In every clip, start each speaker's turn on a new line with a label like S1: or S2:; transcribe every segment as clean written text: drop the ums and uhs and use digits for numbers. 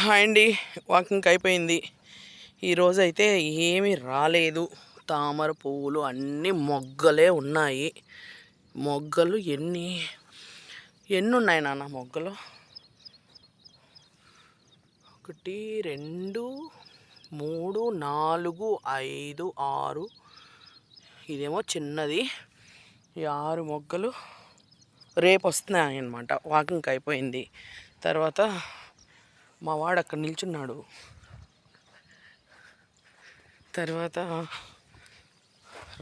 S1: Hi అండి, walking అయిపోయింది. ఈరోజు అయితే ఏమీ రాలేదు. తామర పువ్వులు అన్నీ మొగ్గలే ఉన్నాయి. మొగ్గలు ఎన్ని ఉన్నాయి నాన్న? మొగ్గలు 1 2 3 4 5 6. ఇదేమో చిన్నది. ఈ 6 మొగ్గలు రేపు వస్తున్నాయి అన్నమాట. వాకింగ్ అయిపోయింది. తర్వాత మా వాడు అక్కడ నిల్చున్నాడు. తర్వాత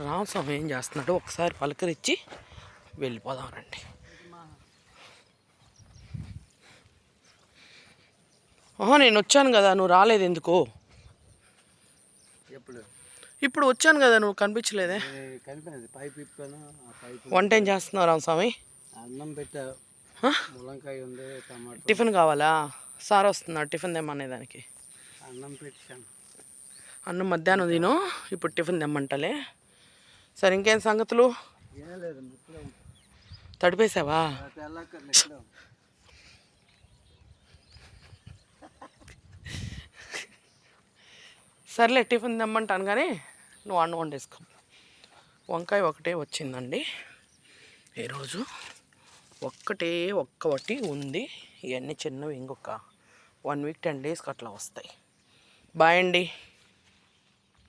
S1: రామస్వామి ఏం చేస్తున్నాడు ఒకసారి పలకరించి వెళ్ళిపోదాం రండి. నేను వచ్చాను కదా, నువ్వు రాలేదు ఎందుకు? ఇప్పుడు వచ్చాను కదా, నువ్వు కనిపించలేదే. వంట ఏం చేస్తున్నావు రామస్వామి?
S2: అన్నం పెట్టా, ములంకాయ ఉంది, టమాటా.
S1: టిఫిన్ కావాలా? సార్ వస్తున్నాడు టిఫిన్ తెమ్మనే దానికి.
S2: అన్నం పెట్టాను.
S1: అన్నం మధ్యాహ్నం తిను, ఇప్పుడు టిఫిన్ తెమ్మంటలే. సరే, ఇంకేం సంగతులు? తడిపేసావా? సర్లే, టిఫిన్ తెమ్మంటాను కానీ నువ్వు అన్నం వండేసుకో. వంకాయ ఒకటే వచ్చిందండి ఈరోజు. ఒక్కటి ఉంది. ఇవన్నీ చిన్నవి, ఇంకొక 1 వీక్ 10 డేస్కి అట్లా వస్తాయి. బాయ్ అండి.